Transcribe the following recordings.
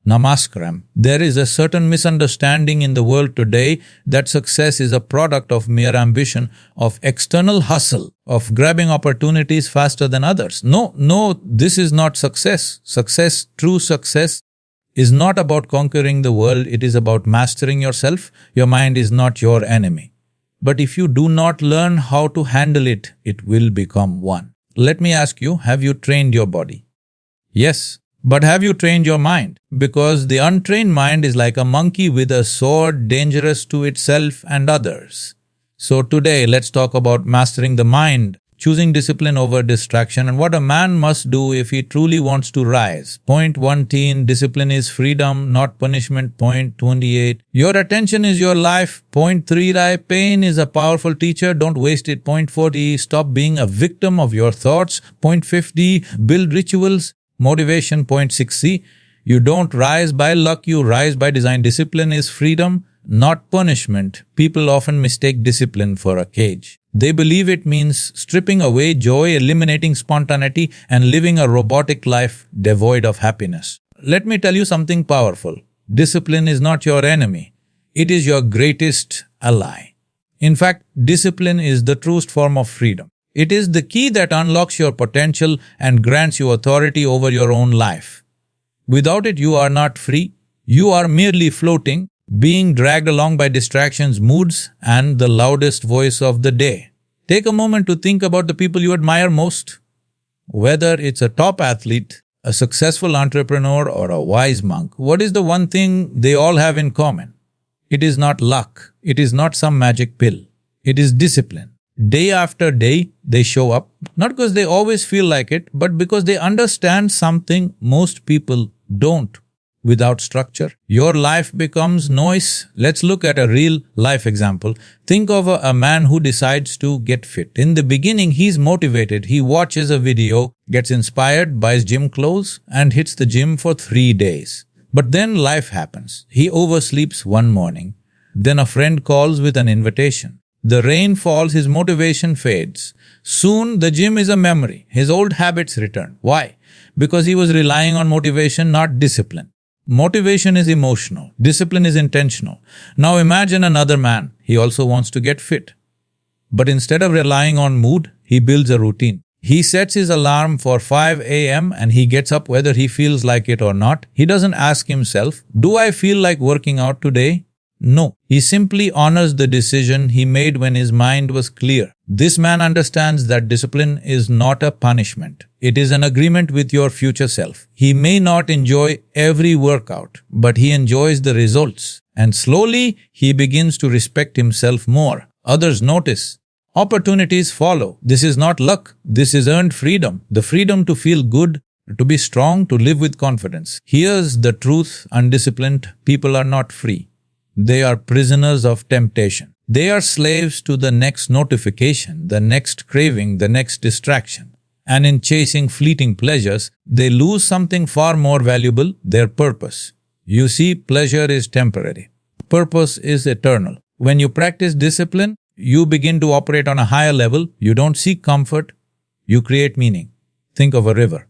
Namaskaram. There is a certain misunderstanding in the world today that success is a product of mere ambition, of external hustle, of grabbing opportunities faster than others. No, this is not success. True success, is not about conquering the world, it is about mastering yourself. Your mind is not your enemy. But if you do not learn how to handle it, it will become one. Let me ask you, have you trained your body? Yes. But have you trained your mind? Because the untrained mind is like a monkey with a sword, dangerous to itself and others. So today, let's talk about mastering the mind, choosing discipline over distraction, and what a man must do if he truly wants to rise. Point 1, discipline is freedom, not punishment. Point 28, your attention is your life. Point 3, pain is a powerful teacher, don't waste it. Point 40, stop being a victim of your thoughts. Point 50, build rituals. Motivation. Point 6, you don't rise by luck, you rise by design. Discipline is freedom, not punishment. People often mistake discipline for a cage. They believe it means stripping away joy, eliminating spontaneity, and living a robotic life devoid of happiness. Let me tell you something powerful. Discipline is not your enemy. It is your greatest ally. In fact, discipline is the truest form of freedom. It is the key that unlocks your potential and grants you authority over your own life. Without it, you are not free. You are merely floating, being dragged along by distractions, moods, and the loudest voice of the day. Take a moment to think about the people you admire most. Whether it's a top athlete, a successful entrepreneur, or a wise monk, what is the one thing they all have in common? It is not luck. It is not some magic pill. It is discipline. Day after day, they show up, not because they always feel like it, but because they understand something most people don't. Without structure, your life becomes noise. Let's look at a real life example. Think of a man who decides to get fit. In the beginning, he's motivated. He watches a video, gets inspired, buys gym clothes, and hits the gym for 3 days. But then life happens. He oversleeps one morning. Then a friend calls with an invitation. The rain falls, his motivation fades. Soon the gym is a memory. His old habits return. Why? Because he was relying on motivation, not discipline. Motivation is emotional. Discipline is intentional. Now imagine another man. He also wants to get fit. But instead of relying on mood, he builds a routine. He sets his alarm for 5 a.m. and he gets up whether he feels like it or not. He doesn't ask himself, do I feel like working out today? No, he simply honors the decision he made when his mind was clear. This man understands that discipline is not a punishment. It is an agreement with your future self. He may not enjoy every workout, but he enjoys the results. And slowly, he begins to respect himself more. Others notice. Opportunities follow. This is not luck. This is earned freedom. The freedom to feel good, to be strong, to live with confidence. Here's the truth. Undisciplined people are not free. They are prisoners of temptation. They are slaves to the next notification, the next craving, the next distraction. And in chasing fleeting pleasures, they lose something far more valuable, their purpose. You see, pleasure is temporary. Purpose is eternal. When you practice discipline, you begin to operate on a higher level. You don't seek comfort, you create meaning. Think of a river.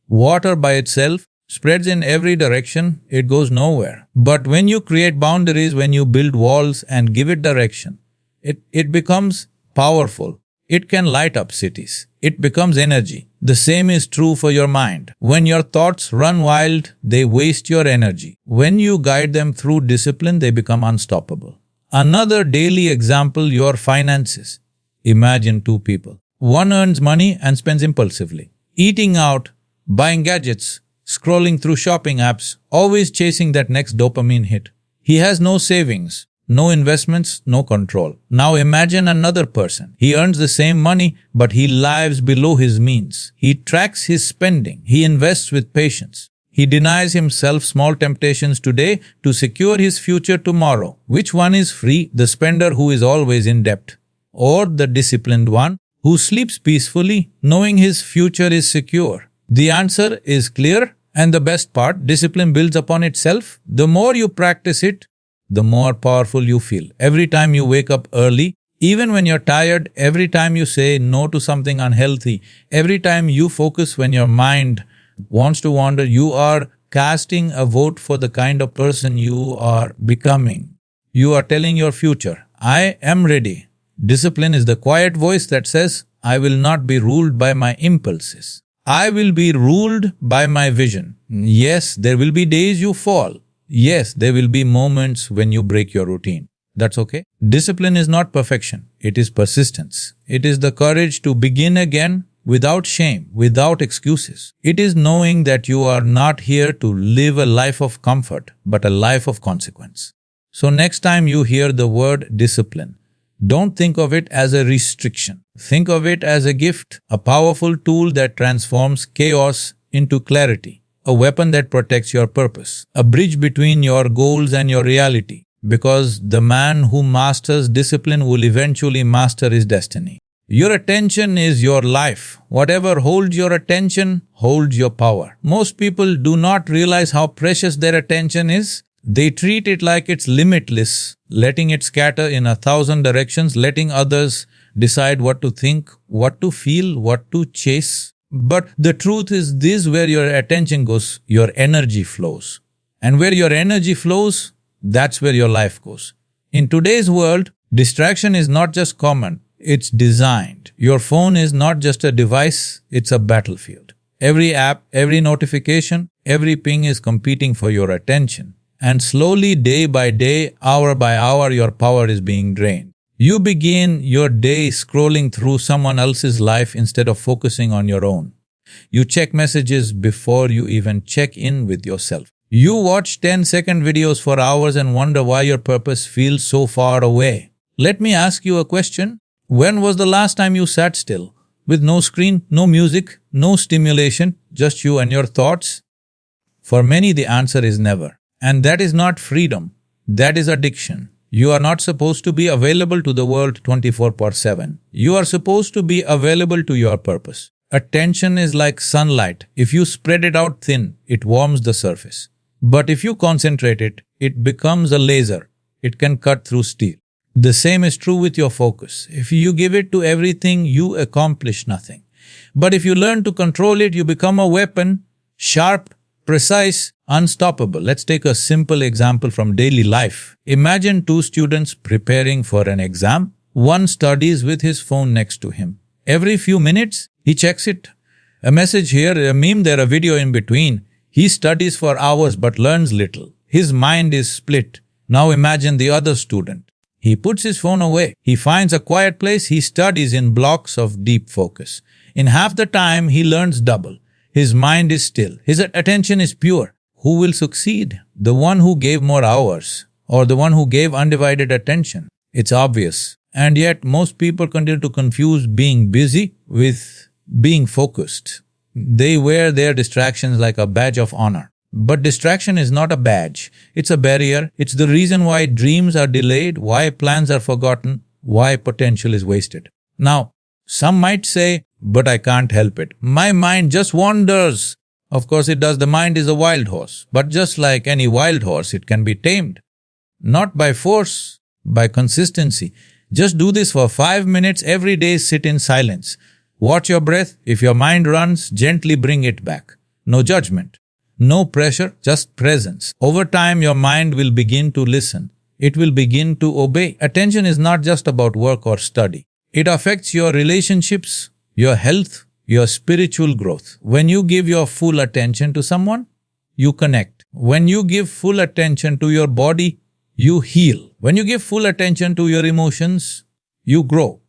Water by itself spreads in every direction, it goes nowhere. But when you create boundaries, when you build walls and give it direction, it becomes powerful. It can light up cities. It becomes energy. The same is true for your mind. When your thoughts run wild, they waste your energy. When you guide them through discipline, they become unstoppable. Another daily example, your finances. Imagine two people. One earns money and spends impulsively. Eating out, buying gadgets, scrolling through shopping apps, always chasing that next dopamine hit. He has no savings, no investments, no control. Now imagine another person. He earns the same money, but he lives below his means. He tracks his spending. He invests with patience. He denies himself small temptations today to secure his future tomorrow. Which one is free? The spender who is always in debt, or the disciplined one who sleeps peacefully knowing his future is secure? The answer is clear, and the best part, discipline builds upon itself. The more you practice it, the more powerful you feel. Every time you wake up early, even when you're tired, every time you say no to something unhealthy, every time you focus when your mind wants to wander, you are casting a vote for the kind of person you are becoming. You are telling your future, I am ready. Discipline is the quiet voice that says, I will not be ruled by my impulses. I will be ruled by my vision. Yes, there will be days you fall. Yes, there will be moments when you break your routine. That's okay. Discipline is not perfection. It is persistence. It is the courage to begin again without shame, without excuses. It is knowing that you are not here to live a life of comfort, but a life of consequence. So next time you hear the word discipline, don't think of it as a restriction. Think of it as a gift, a powerful tool that transforms chaos into clarity, a weapon that protects your purpose, a bridge between your goals and your reality. Because the man who masters discipline will eventually master his destiny. Your attention is your life. Whatever holds your attention holds your power. Most people do not realize how precious their attention is. They treat it like it's limitless, letting it scatter in 1,000 directions, letting others decide what to think, what to feel, what to chase. But the truth is this: where your attention goes, your energy flows. And where your energy flows, that's where your life goes. In today's world, distraction is not just common, it's designed. Your phone is not just a device, it's a battlefield. Every app, every notification, every ping is competing for your attention. And slowly, day by day, hour by hour, your power is being drained. You begin your day scrolling through someone else's life instead of focusing on your own. You check messages before you even check in with yourself. You watch 10-second videos for hours and wonder why your purpose feels so far away. Let me ask you a question. When was the last time you sat still, with no screen, no music, no stimulation, just you and your thoughts? For many, the answer is never. And that is not freedom. That is addiction. You are not supposed to be available to the world 24/7. You are supposed to be available to your purpose. Attention is like sunlight. If you spread it out thin, it warms the surface. But if you concentrate it, it becomes a laser. It can cut through steel. The same is true with your focus. If you give it to everything, you accomplish nothing. But if you learn to control it, you become a weapon, sharp, precise, unstoppable. Let's take a simple example from daily life. Imagine two students preparing for an exam. One studies with his phone next to him. Every few minutes, he checks it. A message here, a meme there, a video in between. He studies for hours but learns little. His mind is split. Now imagine the other student. He puts his phone away. He finds a quiet place. He studies in blocks of deep focus. In half the time, he learns double. His mind is still. His attention is pure. Who will succeed? The one who gave more hours or the one who gave undivided attention? It's obvious. And yet, most people continue to confuse being busy with being focused. They wear their distractions like a badge of honor. But distraction is not a badge. It's a barrier. It's the reason why dreams are delayed, why plans are forgotten, why potential is wasted. Now, some might say, but I can't help it. My mind just wanders. Of course it does. The mind is a wild horse. But just like any wild horse, it can be tamed. Not by force, by consistency. Just do this for 5 minutes every day. Sit in silence. Watch your breath. If your mind runs, gently bring it back. No judgment. No pressure, just presence. Over time, your mind will begin to listen. It will begin to obey. Attention is not just about work or study. It affects your relationships, your health, your spiritual growth. When you give your full attention to someone, you connect. When you give full attention to your body, you heal. When you give full attention to your emotions, you grow.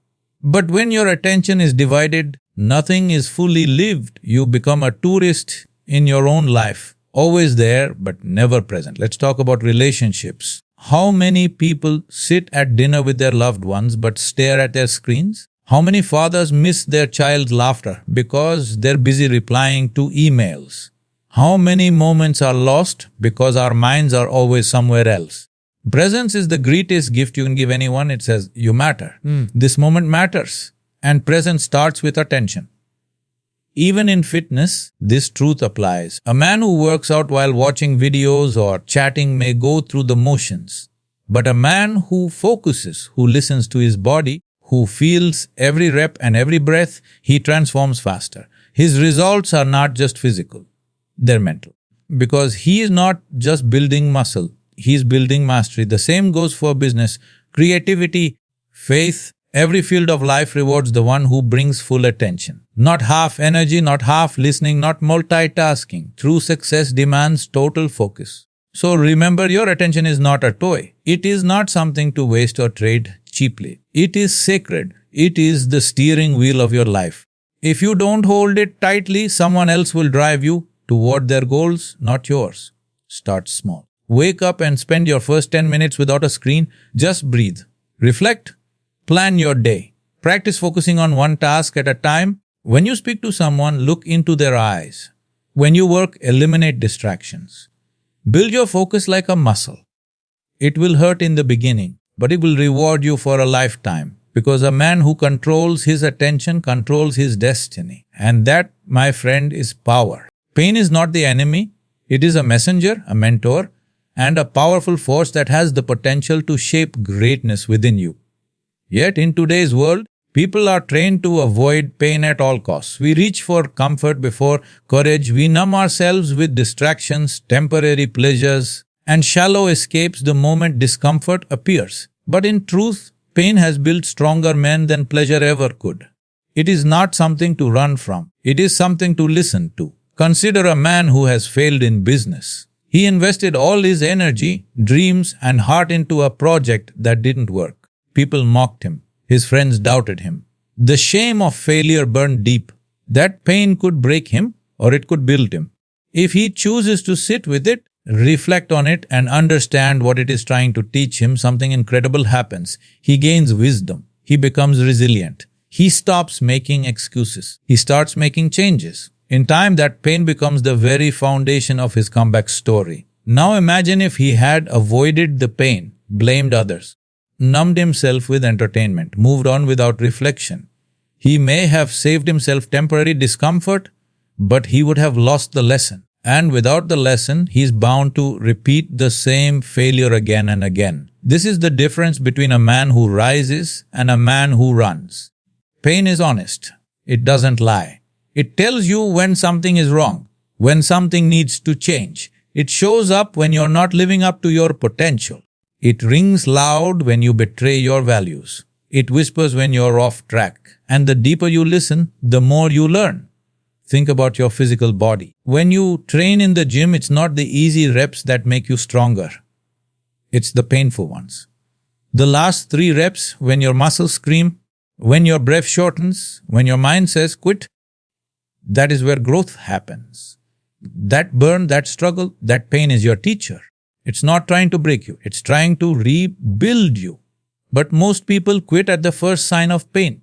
But when your attention is divided, nothing is fully lived. You become a tourist in your own life, always there but never present. Let's talk about relationships. How many people sit at dinner with their loved ones but stare at their screens? How many fathers miss their child's laughter because they're busy replying to emails? How many moments are lost because our minds are always somewhere else? Presence is the greatest gift you can give anyone. It says, you matter. This moment matters. And presence starts with attention. Even in fitness, this truth applies. A man who works out while watching videos or chatting may go through the motions. But a man who focuses, who listens to his body, who feels every rep and every breath, he transforms faster. His results are not just physical, they're mental. because he is not just building muscle, he is building mastery. The same goes for business, creativity, faith. Every field of life rewards the one who brings full attention. Not half energy, not half listening, not multitasking. True success demands total focus. So remember, your attention is not a toy. It is not something to waste or trade cheaply. It is sacred. It is the steering wheel of your life. If you don't hold it tightly, someone else will drive you toward their goals, not yours. Start small. Wake up and spend your first 10 minutes without a screen. Just breathe. Reflect. Plan your day. Practice focusing on one task at a time. When you speak to someone, look into their eyes. When you work, eliminate distractions. Build your focus like a muscle. It will hurt in the beginning, but it will reward you for a lifetime. Because a man who controls his attention controls his destiny. And that, my friend, is power. Pain is not the enemy. It is a messenger, a mentor, and a powerful force that has the potential to shape greatness within you. Yet in today's world, people are trained to avoid pain at all costs. We reach for comfort before courage. We numb ourselves with distractions, temporary pleasures, and shallow escapes the moment discomfort appears. But in truth, pain has built stronger men than pleasure ever could. It is not something to run from. It is something to listen to. Consider a man who has failed in business. He invested all his energy, dreams, and heart into a project that didn't work. People mocked him. His friends doubted him. The shame of failure burned deep. That pain could break him or it could build him. If he chooses to sit with it, reflect on it, and understand what it is trying to teach him, something incredible happens. He gains wisdom. He becomes resilient. He stops making excuses. He starts making changes. In time, that pain becomes the very foundation of his comeback story. Now imagine if he had avoided the pain, blamed others, numbed himself with entertainment, moved on without reflection. He may have saved himself temporary discomfort, but he would have lost the lesson. And without the lesson, he is bound to repeat the same failure again and again. This is the difference between a man who rises and a man who runs. Pain is honest. It doesn't lie. It tells you when something is wrong, when something needs to change. It shows up when you're not living up to your potential. It rings loud when you betray your values. It whispers when you're off track. And the deeper you listen, the more you learn. Think about your physical body. When you train in the gym, it's not the easy reps that make you stronger. It's the painful ones. The last 3 reps, when your muscles scream, when your breath shortens, when your mind says quit, that is where growth happens. That burn, that struggle, that pain is your teacher. It's not trying to break you. It's trying to rebuild you. But most people quit at the first sign of pain.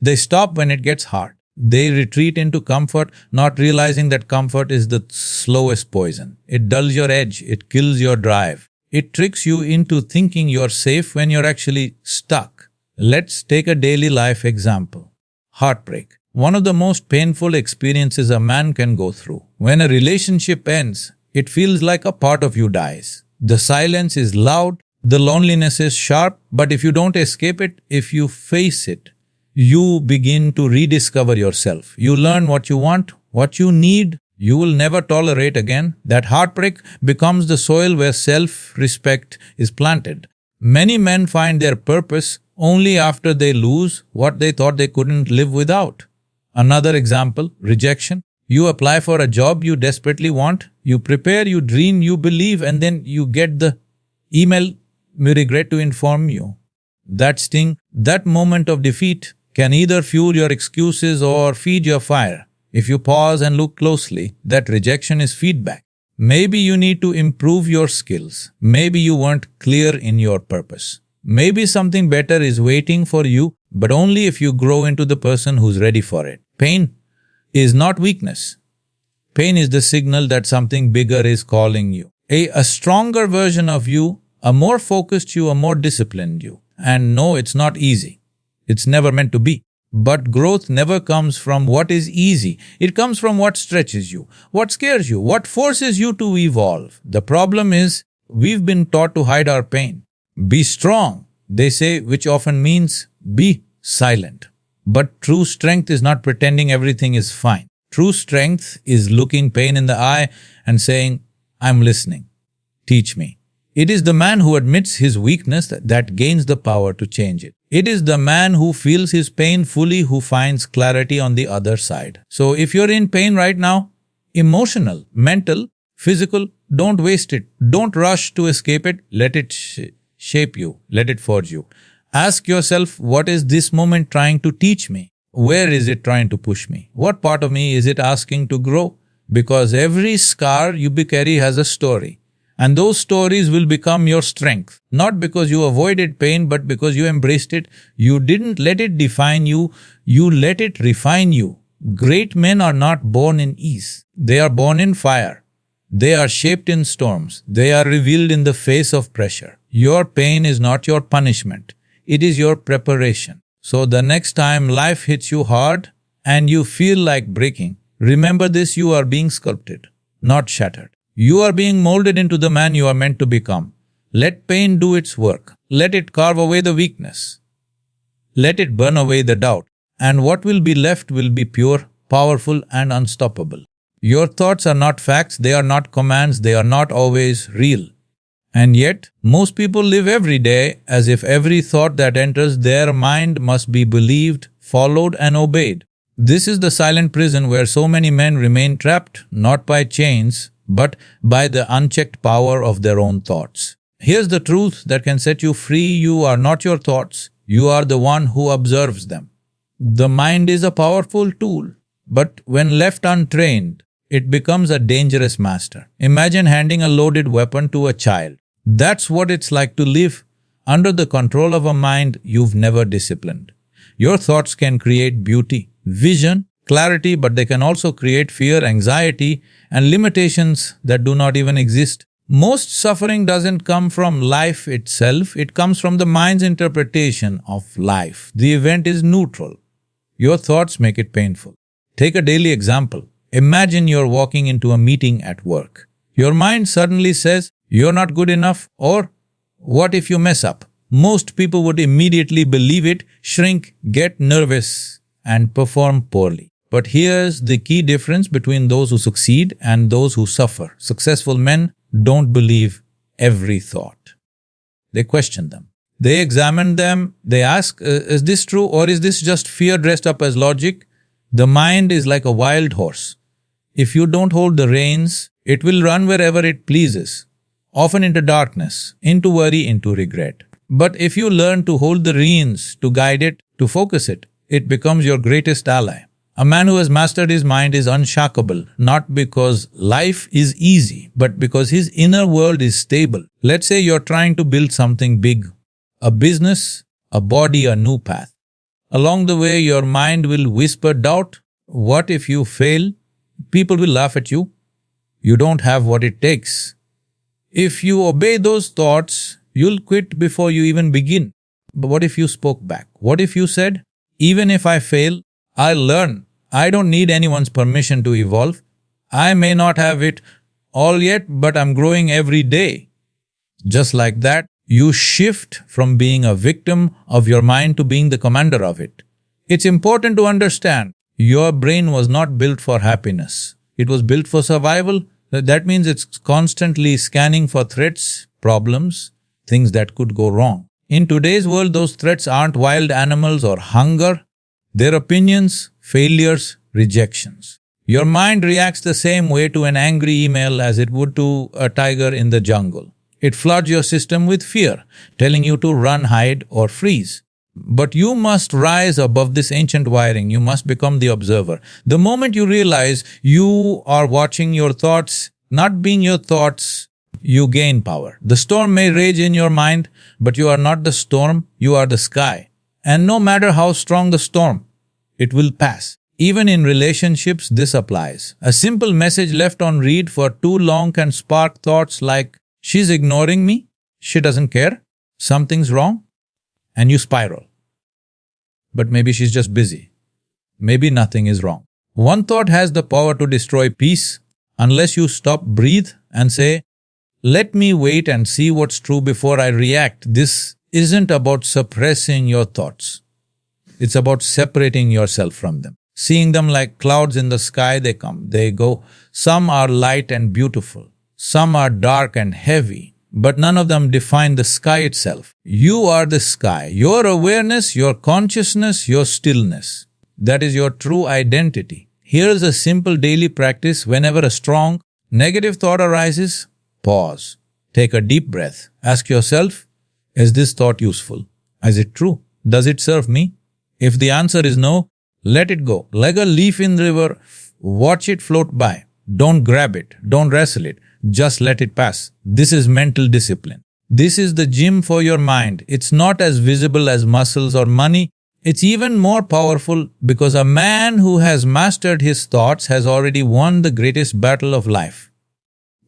They stop when it gets hard. They retreat into comfort, not realizing that comfort is the slowest poison. It dulls your edge. It kills your drive. It tricks you into thinking you're safe when you're actually stuck. Let's take a daily life example. Heartbreak. One of the most painful experiences a man can go through. When a relationship ends, it feels like a part of you dies. The silence is loud, the loneliness is sharp, but if you don't escape it, if you face it, you begin to rediscover yourself. You learn what you want, what you need, you will never tolerate again. That heartbreak becomes the soil where self-respect is planted. Many men find their purpose only after they lose what they thought they couldn't live without. Another example, rejection. You apply for a job you desperately want, you prepare, you dream, you believe, and then you get the email, "We regret to inform you." That sting, that moment of defeat can either fuel your excuses or feed your fire. If you pause and look closely, that rejection is feedback. Maybe you need to improve your skills. Maybe you weren't clear in your purpose. Maybe something better is waiting for you, but only if you grow into the person who's ready for it. Pain is not weakness. Pain is the signal that something bigger is calling you. A stronger version of you, a more focused you, a more disciplined you. And no, it's not easy. It's never meant to be. But growth never comes from what is easy. It comes from what stretches you, what scares you, what forces you to evolve. The problem is, we've been taught to hide our pain. Be strong, they say, which often means be silent. But true strength is not pretending everything is fine. True strength is looking pain in the eye and saying, I'm listening. Teach me. It is the man who admits his weakness that gains the power to change it. It is the man who feels his pain fully who finds clarity on the other side. So if you're in pain right now, emotional, mental, physical, don't waste it. Don't rush to escape it. Let it shape you. Let it forge you. Ask yourself, what is this moment trying to teach me? Where is it trying to push me? What part of me is it asking to grow? Because every scar you carry has a story. And those stories will become your strength. Not because you avoided pain, but because you embraced it. You didn't let it define you. You let it refine you. Great men are not born in ease. They are born in fire. They are shaped in storms. They are revealed in the face of pressure. Your pain is not your punishment. It is your preparation. So the next time life hits you hard and you feel like breaking, remember this: you are being sculpted, not shattered. You are being molded into the man you are meant to become. Let pain do its work. Let it carve away the weakness. Let it burn away the doubt. And what will be left will be pure, powerful, and unstoppable. Your thoughts are not facts, they are not commands, they are not always real. And yet, most people live every day as if every thought that enters their mind must be believed, followed, and obeyed. This is the silent prison where so many men remain trapped, not by chains, but by the unchecked power of their own thoughts. Here's the truth that can set you free: you are not your thoughts, you are the one who observes them. The mind is a powerful tool, but when left untrained, it becomes a dangerous master. Imagine handing a loaded weapon to a child. That's what it's like to live under the control of a mind you've never disciplined. Your thoughts can create beauty, vision, clarity, but they can also create fear, anxiety, and limitations that do not even exist. Most suffering doesn't come from life itself, it comes from the mind's interpretation of life. The event is neutral. Your thoughts make it painful. Take a daily example. Imagine you're walking into a meeting at work. Your mind suddenly says, you're not good enough, or what if you mess up? Most people would immediately believe it, shrink, get nervous, and perform poorly. But here's the key difference between those who succeed and those who suffer. Successful men don't believe every thought. They question them. They examine them. They ask, is this true, or is this just fear dressed up as logic? The mind is like a wild horse. If you don't hold the reins, it will run wherever it pleases, often into darkness, into worry, into regret. But if you learn to hold the reins, to guide it, to focus it, it becomes your greatest ally. A man who has mastered his mind is unshakable, not because life is easy, but because his inner world is stable. Let's say you're trying to build something big, a business, a body, a new path. Along the way, your mind will whisper doubt. What if you fail? People will laugh at you. You don't have what it takes. If you obey those thoughts, you'll quit before you even begin. But what if you spoke back? What if you said, even if I fail, I'll learn. I don't need anyone's permission to evolve. I may not have it all yet, but I'm growing every day. Just like that, you shift from being a victim of your mind to being the commander of it. It's important to understand, your brain was not built for happiness. It was built for survival. That means it's constantly scanning for threats, problems, things that could go wrong. In today's world, those threats aren't wild animals or hunger. They're opinions, failures, rejections. Your mind reacts the same way to an angry email as it would to a tiger in the jungle. It floods your system with fear, telling you to run, hide, or freeze. But you must rise above this ancient wiring. You must become the observer. The moment you realize you are watching your thoughts, not being your thoughts, you gain power. The storm may rage in your mind, but you are not the storm, you are the sky. And no matter how strong the storm, it will pass. Even in relationships, this applies. A simple message left on read for too long can spark thoughts like, she's ignoring me, she doesn't care, something's wrong, and you spiral. But maybe she's just busy. Maybe nothing is wrong. One thought has the power to destroy peace unless you stop, breathe, and say, let me wait and see what's true before I react. This isn't about suppressing your thoughts. It's about separating yourself from them. Seeing them like clouds in the sky, they come, they go. Some are light and beautiful. Some are dark and heavy. But none of them define the sky itself. You are the sky. Your awareness, your consciousness, your stillness. That is your true identity. Here's a simple daily practice. Whenever a strong, negative thought arises, pause. Take a deep breath. Ask yourself, is this thought useful? Is it true? Does it serve me? If the answer is no, let it go. Like a leaf in the river, watch it float by. Don't grab it. Don't wrestle it. Just let it pass. This is mental discipline. This is the gym for your mind. It's not as visible as muscles or money. It's even more powerful because a man who has mastered his thoughts has already won the greatest battle of life.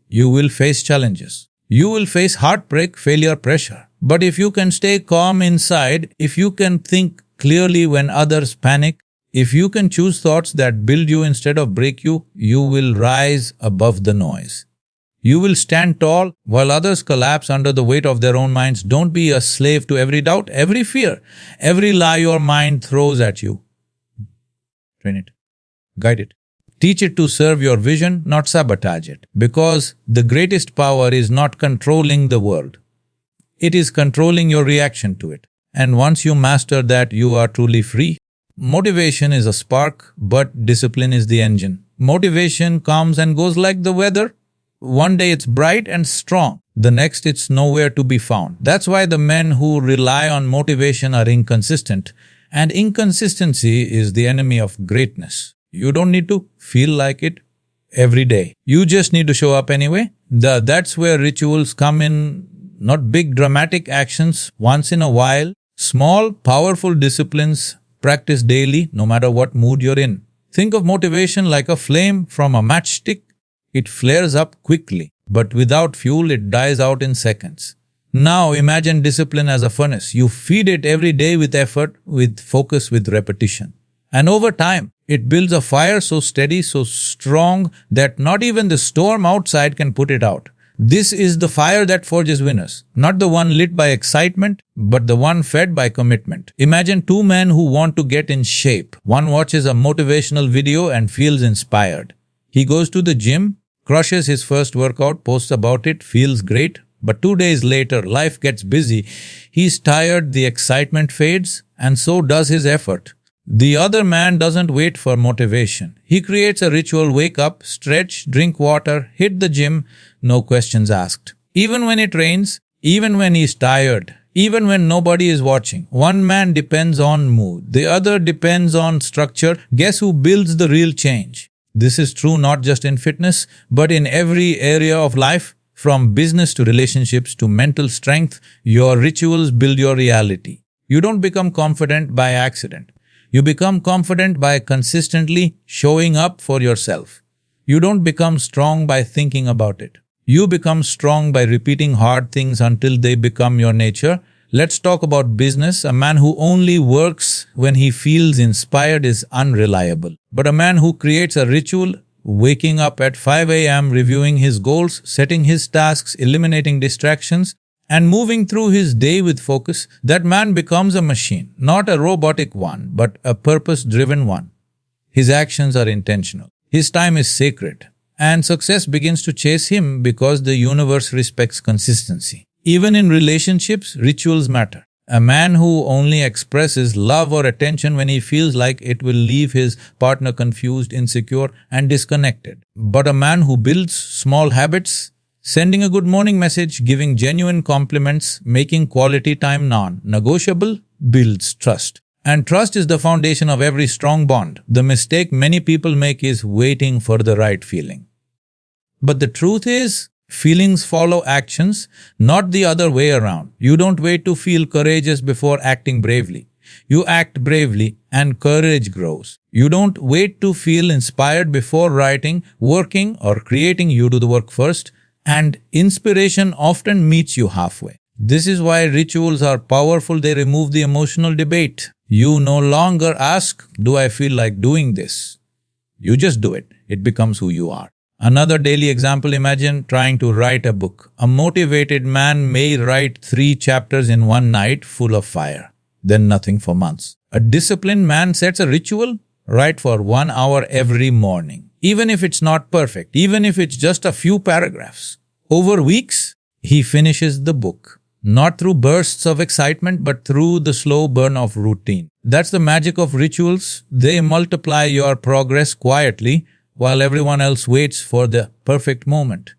You will face challenges. You will face heartbreak, failure, pressure. But if you can stay calm inside, if you can think clearly when others panic, if you can choose thoughts that build you instead of break you, you will rise above the noise. You will stand tall while others collapse under the weight of their own minds. Don't be a slave to every doubt, every fear, every lie your mind throws at you. Train it. Guide it. Teach it to serve your vision, not sabotage it. Because the greatest power is not controlling the world. It is controlling your reaction to it. And once you master that, you are truly free. Motivation is a spark, but discipline is the engine. Motivation comes and goes like the weather. One day it's bright and strong. The next it's nowhere to be found. That's why the men who rely on motivation are inconsistent. And inconsistency is the enemy of greatness. You don't need to feel like it every day. You just need to show up anyway. That's where rituals come in. Not big dramatic actions once in a while. Small, powerful disciplines practiced daily no matter what mood you're in. Think of motivation like a flame from a matchstick. It flares up quickly, but without fuel it dies out in seconds. Now imagine discipline as a furnace. You feed it every day with effort, with focus, with repetition. And over time, it builds a fire so steady, so strong that not even the storm outside can put it out. This is the fire that forges winners, not the one lit by excitement, but the one fed by commitment. Imagine two men who want to get in shape. One watches a motivational video and feels inspired. He goes to the gym, crushes his first workout, posts about it, feels great. But 2 days later, life gets busy. He's tired, the excitement fades, and so does his effort. The other man doesn't wait for motivation. He creates a ritual: wake up, stretch, drink water, hit the gym, no questions asked. Even when it rains, even when he's tired, even when nobody is watching. One man depends on mood, the other depends on structure. Guess who builds the real change? This is true not just in fitness, but in every area of life. From business to relationships to mental strength, your rituals build your reality. You don't become confident by accident. You become confident by consistently showing up for yourself. You don't become strong by thinking about it. You become strong by repeating hard things until they become your nature. Let's talk about business. A man who only works when he feels inspired is unreliable. But a man who creates a ritual, waking up at 5 a.m., reviewing his goals, setting his tasks, eliminating distractions, and moving through his day with focus, that man becomes a machine, not a robotic one, but a purpose-driven one. His actions are intentional. His time is sacred. And success begins to chase him because the universe respects consistency. Even in relationships, rituals matter. A man who only expresses love or attention when he feels like it will leave his partner confused, insecure, and disconnected. But a man who builds small habits, sending a good morning message, giving genuine compliments, making quality time non-negotiable, builds trust. And trust is the foundation of every strong bond. The mistake many people make is waiting for the right feeling. But the truth is, feelings follow actions, not the other way around. You don't wait to feel courageous before acting bravely. You act bravely and courage grows. You don't wait to feel inspired before writing, working, or creating. You do the work first, and inspiration often meets you halfway. This is why rituals are powerful. They remove the emotional debate. You no longer ask, do I feel like doing this? You just do it. It becomes who you are. Another daily example, imagine trying to write a book. A motivated man may write 3 chapters in one night full of fire, then nothing for months. A disciplined man sets a ritual, Write for 1 hour every morning. Even if it's not perfect, even if it's just a few paragraphs. Over weeks, he finishes the book. Not through bursts of excitement, but through the slow burn of routine. That's the magic of rituals. They multiply your progress quietly while everyone else waits for the perfect moment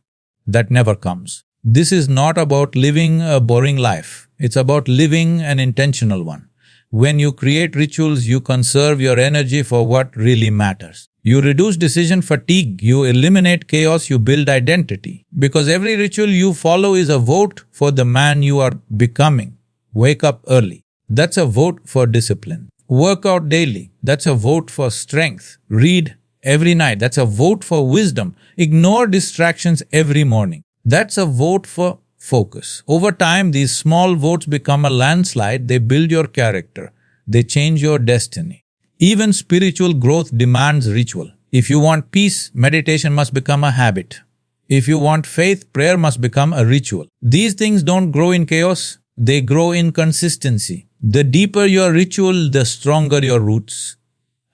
that never comes. This is not about living a boring life. It's about living an intentional one. When you create rituals, you conserve your energy for what really matters. You reduce decision fatigue, you eliminate chaos, you build identity. Because every ritual you follow is a vote for the man you are becoming. Wake up early. That's a vote for discipline. Work out daily. That's a vote for strength. Read every night. That's a vote for wisdom. Ignore distractions every morning. That's a vote for focus. Over time, these small votes become a landslide. They build your character. They change your destiny. Even spiritual growth demands ritual. If you want peace, meditation must become a habit. If you want faith, prayer must become a ritual. These things don't grow in chaos. They grow in consistency. The deeper your ritual, the stronger your roots.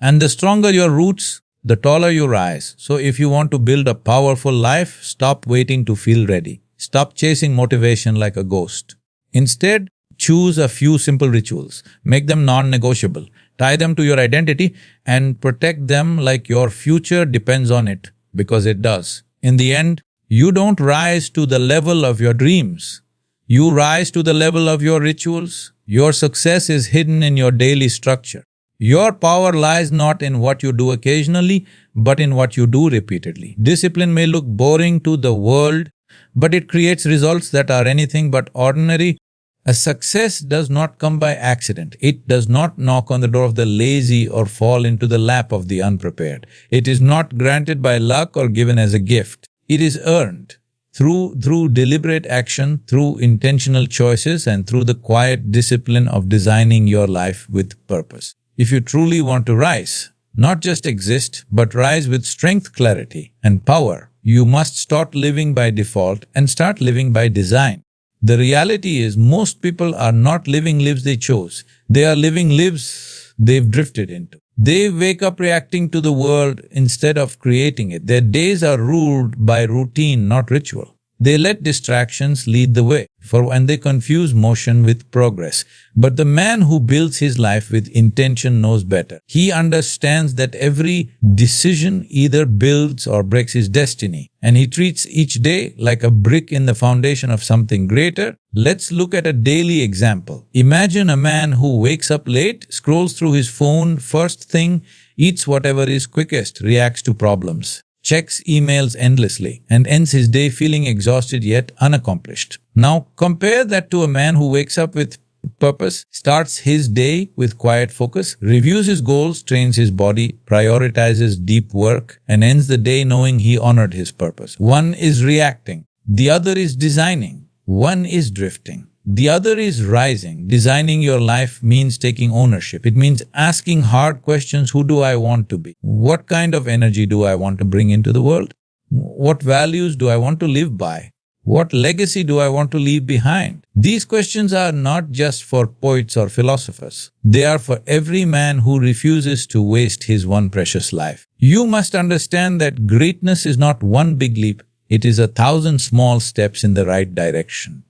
And the stronger your roots, the taller you rise. So if you want to build a powerful life, stop waiting to feel ready. Stop chasing motivation like a ghost. Instead, choose a few simple rituals. Make them non-negotiable. Tie them to your identity and protect them like your future depends on it, because it does. In the end, you don't rise to the level of your dreams. You rise to the level of your rituals. Your success is hidden in your daily structure. Your power lies not in what you do occasionally, but in what you do repeatedly. Discipline may look boring to the world, but it creates results that are anything but ordinary. A success does not come by accident. It does not knock on the door of the lazy or fall into the lap of the unprepared. It is not granted by luck or given as a gift. It is earned through deliberate action, through intentional choices, and through the quiet discipline of designing your life with purpose. If you truly want to rise, not just exist, but rise with strength, clarity, and power, you must stop living by default and start living by design. The reality is most people are not living lives they chose. They are living lives they've drifted into. They wake up reacting to the world instead of creating it. Their days are ruled by routine, not ritual. They let distractions lead the way, and they confuse motion with progress. But the man who builds his life with intention knows better. He understands that every decision either builds or breaks his destiny, and he treats each day like a brick in the foundation of something greater. Let's look at a daily example. Imagine a man who wakes up late, scrolls through his phone first thing, eats whatever is quickest, reacts to problems, checks emails endlessly, and ends his day feeling exhausted yet unaccomplished. Now compare that to a man who wakes up with purpose, starts his day with quiet focus, reviews his goals, trains his body, prioritizes deep work, and ends the day knowing he honored his purpose. One is reacting, the other is designing. One is drifting, the other is rising. Designing your life means taking ownership. It means asking hard questions. Who do I want to be? What kind of energy do I want to bring into the world? What values do I want to live by? What legacy do I want to leave behind? These questions are not just for poets or philosophers. They are for every man who refuses to waste his one precious life. You must understand that greatness is not one big leap. It is 1,000 small steps in the right direction.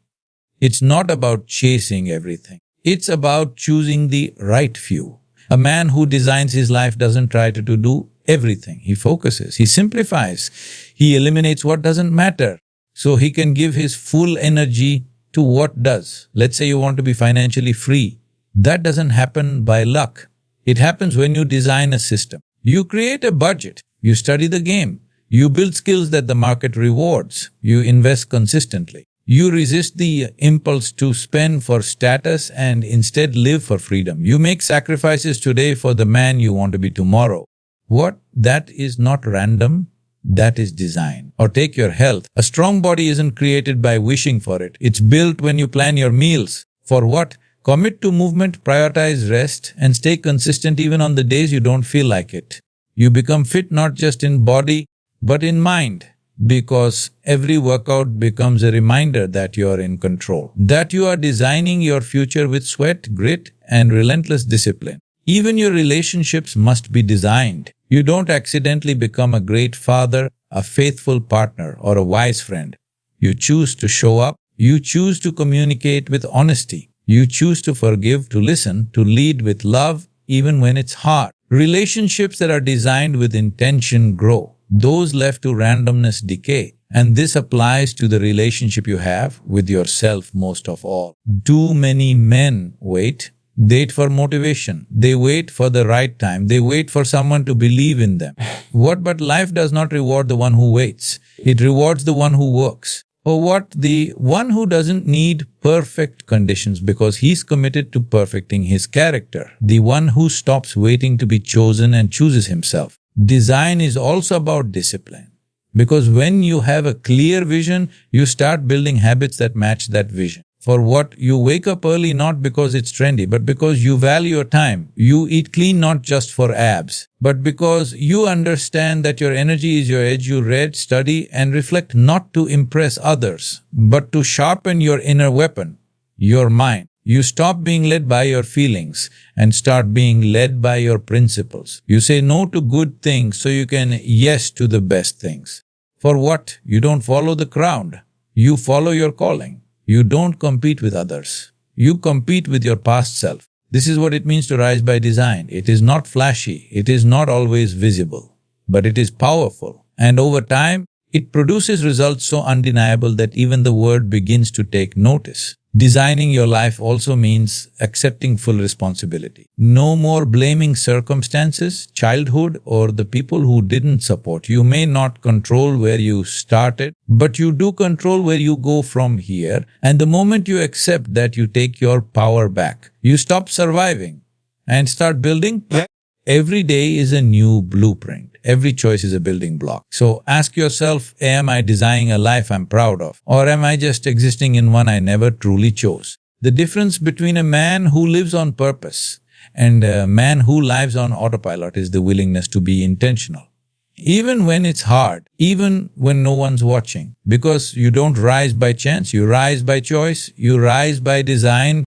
It's not about chasing everything. It's about choosing the right few. A man who designs his life doesn't try to do everything. He focuses, he simplifies, he eliminates what doesn't matter, so he can give his full energy to what does. Let's say you want to be financially free. That doesn't happen by luck. It happens when you design a system. You create a budget. You study the game. You build skills that the market rewards. You invest consistently. You resist the impulse to spend for status and instead live for freedom. You make sacrifices today for the man you want to be tomorrow. What? That is not random. That is design. Or take your health. A strong body isn't created by wishing for it. It's built when you plan your meals. For what? Commit to movement, prioritize rest, and stay consistent even on the days you don't feel like it. You become fit not just in body, but in mind, because every workout becomes a reminder that you are in control, that you are designing your future with sweat, grit, and relentless discipline. Even your relationships must be designed. You don't accidentally become a great father, a faithful partner, or a wise friend. You choose to show up. You choose to communicate with honesty. You choose to forgive, to listen, to lead with love, even when it's hard. Relationships that are designed with intention grow. Those left to randomness decay. And this applies to the relationship you have with yourself most of all. Too many men wait for motivation. They wait for the right time. They wait for someone to believe in them. But life does not reward the one who waits. It rewards the one who works. Or what? The one who doesn't need perfect conditions because he's committed to perfecting his character. The one who stops waiting to be chosen and chooses himself. Design is also about discipline. Because when you have a clear vision, you start building habits that match that vision. For what? You wake up early not because it's trendy, but because you value your time. You eat clean not just for abs, but because you understand that your energy is your edge. You read, study, and reflect not to impress others, but to sharpen your inner weapon, your mind. You stop being led by your feelings and start being led by your principles. You say no to good things so you can yes to the best things. For what? You don't follow the crowd. You follow your calling. You don't compete with others. You compete with your past self. This is what it means to rise by design. It is not flashy. It is not always visible. But it is powerful. And over time, it produces results so undeniable that even the world begins to take notice. Designing your life also means accepting full responsibility. No more blaming circumstances, childhood, or the people who didn't support. You may not control where you started, but you do control where you go from here. And the moment you accept that, you take your power back. You stop surviving and start building. Every day is a new blueprint. Every choice is a building block. So ask yourself, am I designing a life I'm proud of? Or am I just existing in one I never truly chose? The difference between a man who lives on purpose and a man who lives on autopilot is the willingness to be intentional. Even when it's hard, even when no one's watching. Because you don't rise by chance, you rise by choice, you rise by design.